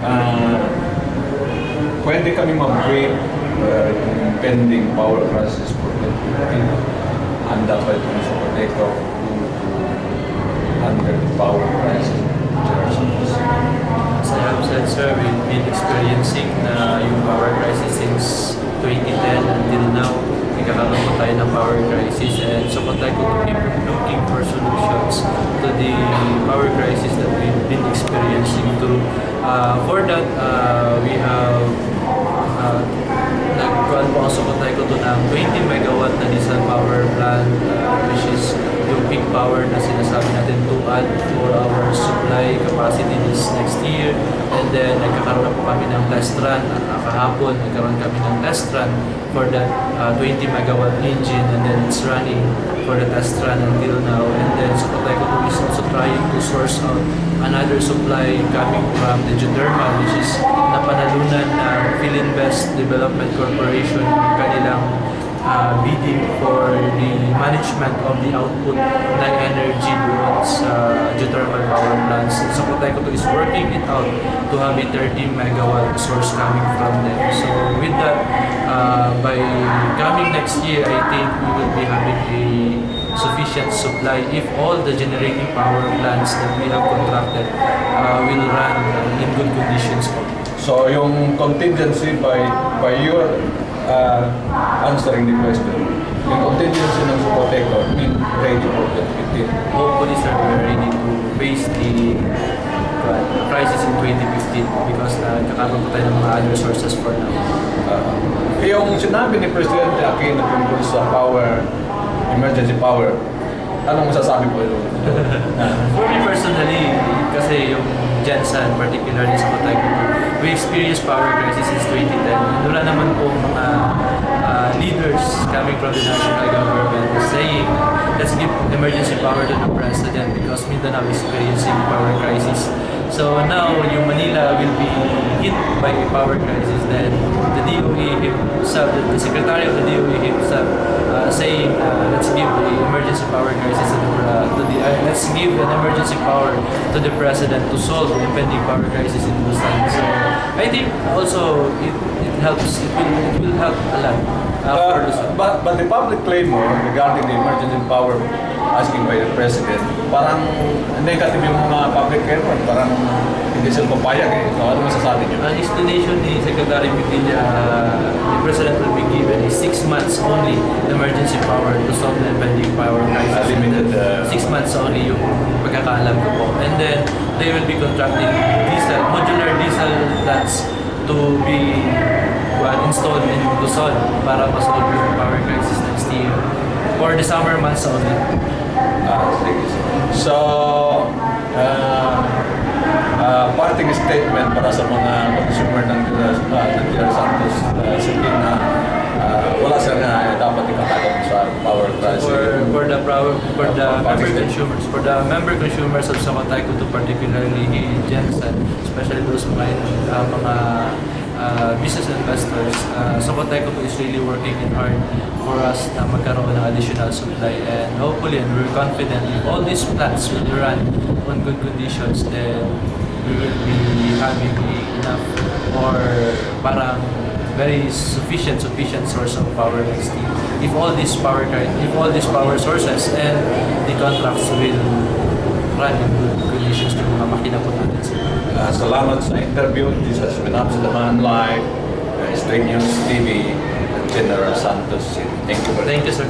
Ah, pwede kami mag-break yung pending power crisis for 2015. Handa pa itong sa Coteco under the power crisis. As I have said, sir, we've been experiencing na yung power crisis since 2010 until now. Nagkakaroon po tayo ng power crisis, and so po tayo keep looking for solutions to the power crisis that we've been experiencing through. For that, we have nagkuhan po ang Sukotay ko to ng 20 megawatt na diesel power plant, which is yung peak power na sinasabi natin to add for our supply capacity this next year. And then nagkakaroon na po kami ng test run. Kahapon nagkaroon kami ng test run for that 20 megawatt engine, and then it's running for the test run until now. And then Sukotay ko is also trying to source out another supply coming from the geothermal, which is napanalunan ng Philinvest Development Corporation yung kanilang bidding for the management of the output ng energy doon sa geothermal power plants. So Sukotay ko is working it out to have a 30 megawatt source coming from them. So with that, by coming next year, I think we will be having a sufficient supply if all the generating power plants that we have contracted will run in good conditions. So yung contingency by your answering the question, yung contingency ng Coteco mean ready for 2015. Hopefully, sir, we're ready to face the crisis in 2015 because kakaroon po tayo ng mga other sources for now. Yung sinabi ni Presidente Aquino tungkol sa power, emergency power, anong masasabi po ito? For me personally, kasi yung Jensen, particularly sa Coteco, we experienced power crisis since 2010. And wala naman po mga leaders coming from the national government saying, let's give emergency power to the president because Mindanao is experiencing power crisis. So now, yung Manila will be hit by a power crisis. Then the DOE himself, the Secretary of the DOE himself, saying, let's give the emergency power crisis let's give an emergency power to the president to solve the impending power crisis in Busan. So I think also it helps. It will help a lot. But the public claim regarding the emergency power asking by the president, parang negative yung mga public claim, parang hindi sila papayag eh. So ano masasabi niyo? An explanation ni Secretary Pitilla, the president will be given a 6 months only emergency power to solve the impending power crisis. Limited. 6 months only yung pagkakaalam ko po. And then they will be contracting modular diesel plants to be installed in Luzon para ma-solve yung power crisis next year for the summer months only. So, parting statement para sa mga consumer ng DR Santos, sabihin na wala sila na dapat ikatakot sa power crisis. For the member consumers of Sukotay ko, to particularly Jensen, especially those mga business investors, Sukotay ko is really working hard for us na magkaroon ng additional supply, and hopefully, and we're confident if all these plants will run on good conditions, then we will be having enough or parang very sufficient source of power next year. If all these power sources and the contracts will run in good conditions ng mga makina po natin. Salamat sa interview. This has been Absalaman Live, Straight News TV, General Santos. Thank you very much. Thank you, sir.